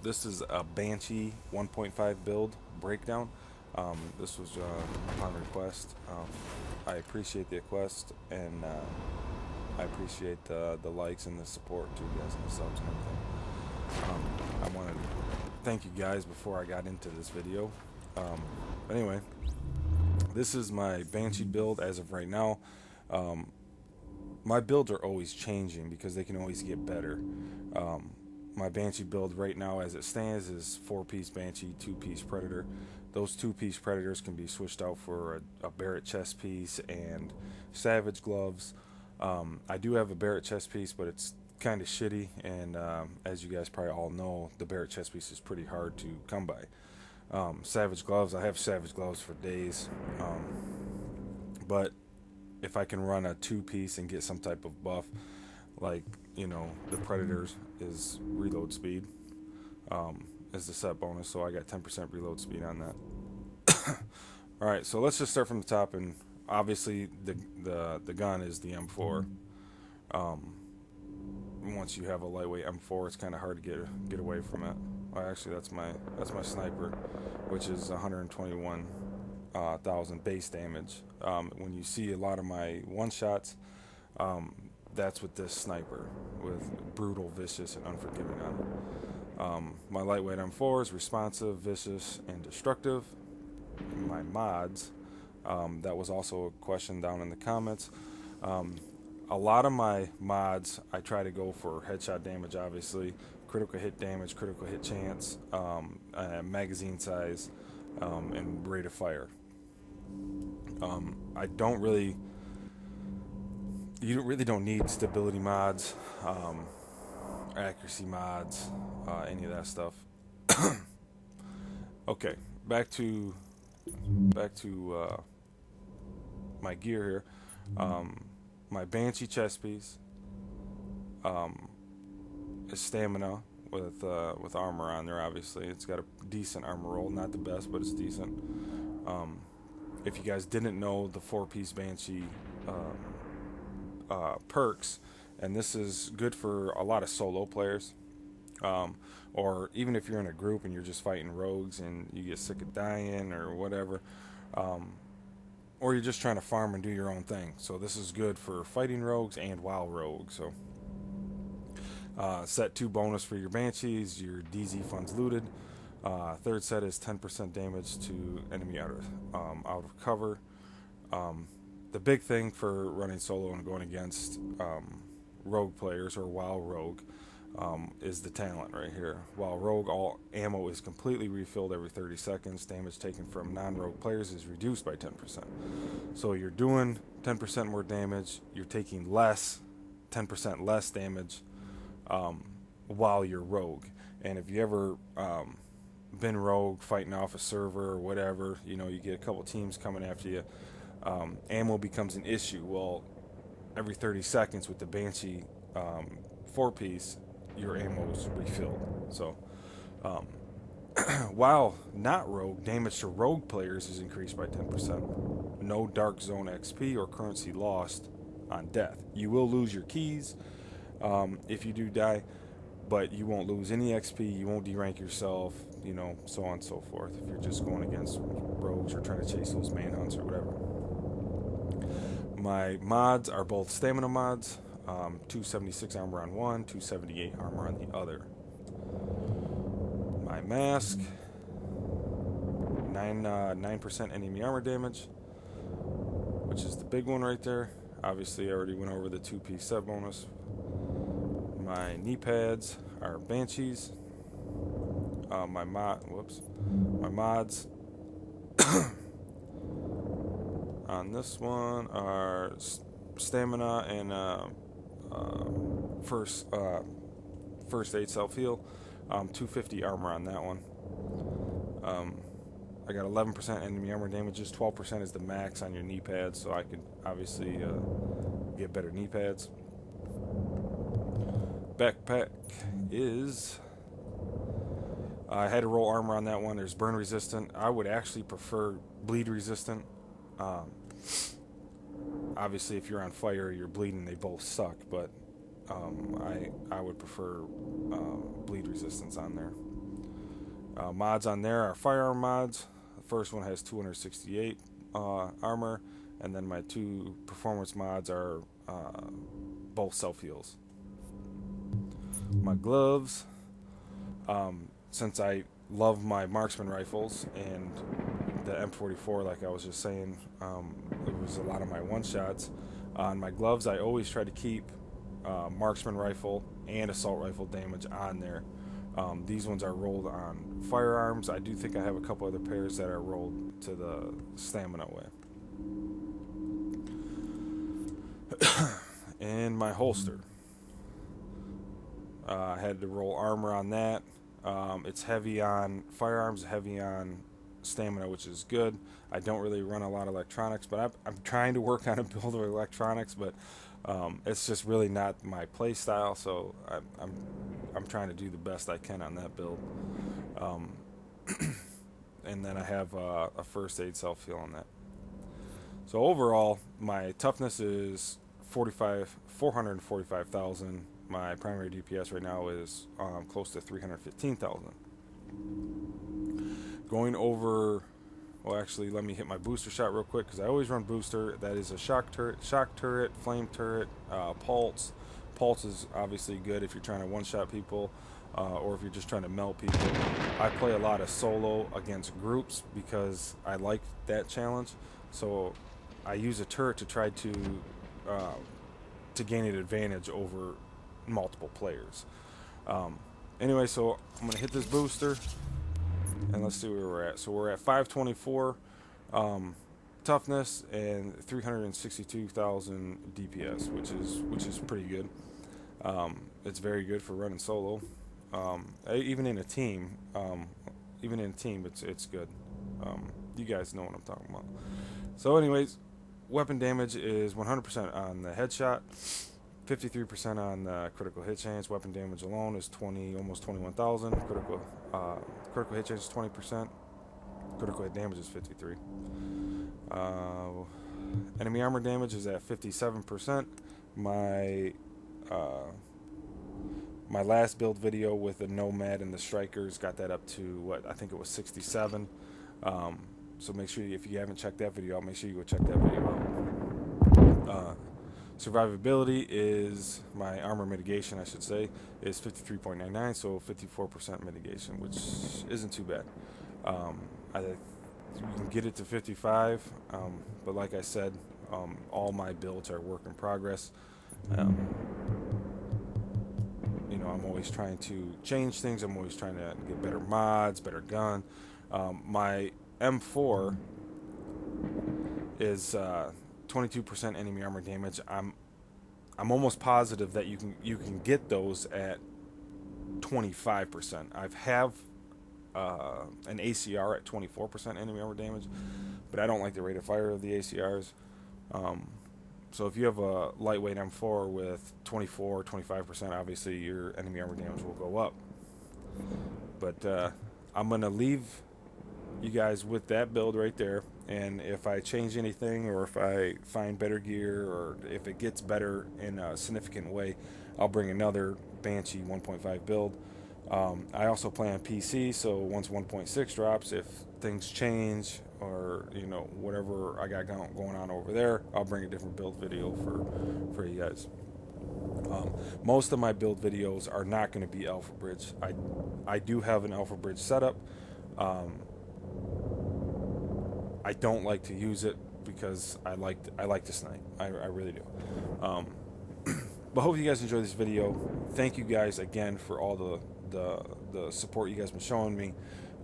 This is a Banshee 1.5 build breakdown. This was upon request. I appreciate the request, and I appreciate the likes and the support to you guys and the subs and everything. I want to thank you guys before I got into this video. Anyway, this is my Banshee build as of right now. Um, my builds are always changing because they can always get better. My Banshee build right now as it stands is 4-piece Banshee, 2-piece Predator. Those 2-piece Predators can be switched out for a Barrett chest piece and Savage gloves. I do have a Barrett chest piece, but it's kind of shitty, and as you guys probably all know, the Barrett chest piece is pretty hard to come by. Savage gloves, I have Savage gloves for days, but if I can run a 2-piece and get some type of buff, like, you know, the Predators is reload speed, is the set bonus, so I got 10% reload speed on that. Alright, so let's just start from the top, and obviously the gun is the M4. Once you have a lightweight M4, it's kind of hard to get away from it. Well, actually, that's my sniper, which is 121,000 base damage. When you see a lot of my one shots, that's with this sniper, with brutal, vicious, and unforgiving on it. My lightweight M4 is responsive, vicious, and destructive. My mods, that was also a question down in the comments. A lot of my mods, I try to go for headshot damage, obviously, critical hit damage, critical hit chance, magazine size, and rate of fire. I don't really, you really don't need stability mods, accuracy mods, any of that stuff. Okay, back to my gear here. My Banshee chest piece is stamina with armor on there. Obviously, it's got a decent armor roll, not the best, but it's decent. If you guys didn't know, the 4-piece Banshee perks, and this is good for a lot of solo players, or even if you're in a group and you're just fighting rogues and you get sick of dying or whatever, or you're just trying to farm and do your own thing. So this is good for fighting rogues and WoW rogues. So set 2 bonus for your Banshees, your DZ funds looted. Third set is 10% damage to enemy out of cover. The big thing for running solo and going against rogue players or WoW rogue is the talent right here. While rogue, all ammo is completely refilled every 30 seconds. Damage taken from non-rogue players is reduced by 10%. So you're doing 10% more damage. You're taking 10% less damage while you're rogue. And if you ever been rogue, fighting off a server or whatever, you know, you get a couple teams coming after you, ammo becomes an issue. Well, every 30 seconds with the Banshee 4-piece, your ammo's refilled. So while not rogue, damage to rogue players is increased by 10%. No dark zone XP or currency lost on death. You will lose your keys if you do die, but you won't lose any XP, you won't derank yourself, you know, so on and so forth, if you're just going against rogues or trying to chase those manhunts or whatever. My mods are both stamina mods, 276 armor on one, 278 armor on the other. My mask, 9% enemy armor damage, which is the big one right there. Obviously, I already went over the 2-piece set bonus. My knee pads are Banshees. My mods on this one are stamina and first aid self heal. 250 armor on that one. I got 11% enemy armor damage. Just 12% is the max on your knee pads, so I could obviously get better knee pads. Backpack is, I had to roll armor on that one. There's burn resistant. I would actually prefer bleed resistant. Obviously, if you're on fire, you're bleeding, they both suck, but I would prefer bleed resistance on there. Mods on there are firearm mods. The first one has 268 armor, and then my 2 performance mods are both self-heals. My gloves, since I love my marksman rifles and the M44, like I was just saying, it was a lot of my one-shots. On my gloves, I always try to keep marksman rifle and assault rifle damage on there. These ones are rolled on firearms. I do think I have a couple other pairs that are rolled to the stamina way. And my holster, I had to roll armor on that. It's heavy on firearms, heavy on stamina, which is good. I don't really run a lot of electronics, but I'm trying to work on a build of electronics, but it's just really not my play style, so I'm trying to do the best I can on that build. And then I have a first aid self-heal on that. So overall, my toughness is 445,000. My primary DPS right now is close to 315,000. Going over, well, actually, let me hit my booster shot real quick, because I always run booster. That is a shock turret, flame turret, pulse. Pulse is obviously good if you're trying to one-shot people, or if you're just trying to melt people. I play a lot of solo against groups because I like that challenge. So I use a turret to try to gain an advantage over multiple players. Anyway, so I'm gonna hit this booster and let's see where we're at. So we're at 524 toughness and 362,000 DPS, which is pretty good. It's very good for running solo. Even in a team, it's good. You guys know what I'm talking about. So anyways, weapon damage is 100% on the headshot, 53% on the critical hit chance. Weapon damage alone is almost 21,000. Critical hit chance is 20%. Critical hit damage is 53. Enemy armor damage is at 57%. My last build video with the Nomad and the Strikers got that up to what I think it was 67. So make sure if you haven't checked that video out, make sure you go check that video out. Survivability is my armor mitigation, I should say, is 53.99, so 54% mitigation, which isn't too bad. You can get it to 55, but like I said, all my builds are work in progress. You know, I'm always trying to change things. I'm always trying to get better mods, better gun. My M4 is 22% enemy armor damage. I'm almost positive that you can get those at 25%. I have an ACR at 24% enemy armor damage, but I don't like the rate of fire of the ACRs. So if you have a lightweight M4 with 25%, obviously your enemy armor damage will go up. But I'm gonna leave you guys with that build right there, and if I change anything, or if I find better gear, or if it gets better in a significant way, I'll bring another Banshee 1.5 build. I also play on PC, so once 1.6 drops, if things change, or you know, whatever I got going on over there, I'll bring a different build video for you guys. Most of my build videos are not going to be Alpha Bridge. I do have an Alpha Bridge setup. I don't like to use it because I like to snipe. I really do. But hope you guys enjoyed this video. Thank you guys again for all the support you guys been showing me,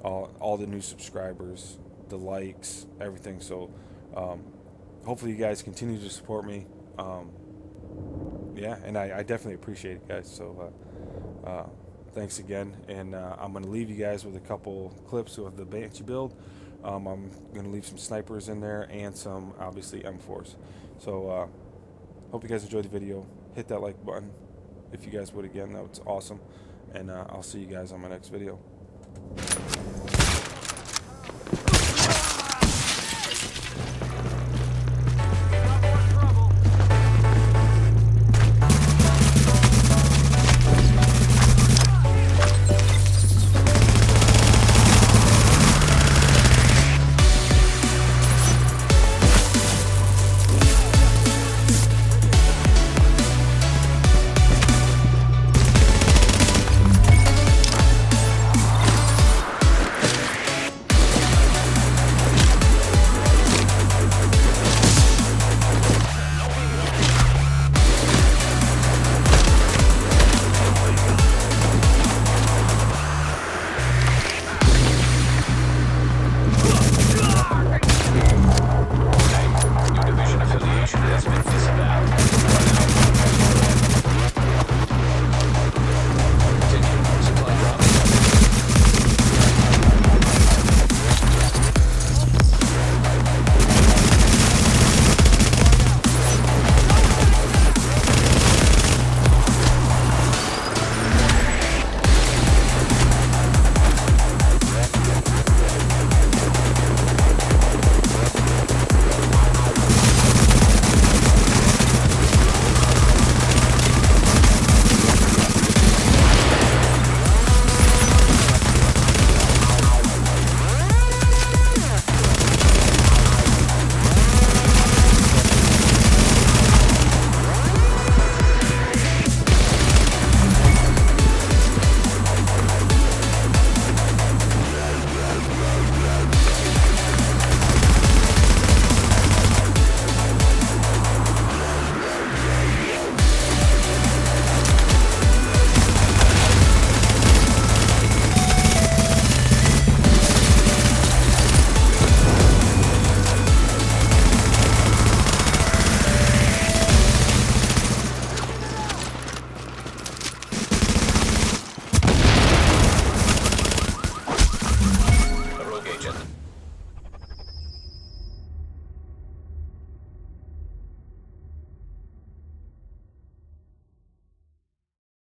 all the new subscribers, the likes, everything. So hopefully you guys continue to support me. Yeah, and I definitely appreciate it, guys. So thanks again, and I'm going to leave you guys with a couple clips of the Banshee build. I'm going to leave some snipers in there and some, obviously, M4s. So hope you guys enjoyed the video. Hit that like button if you guys would again. That was awesome. And I'll see you guys on my next video.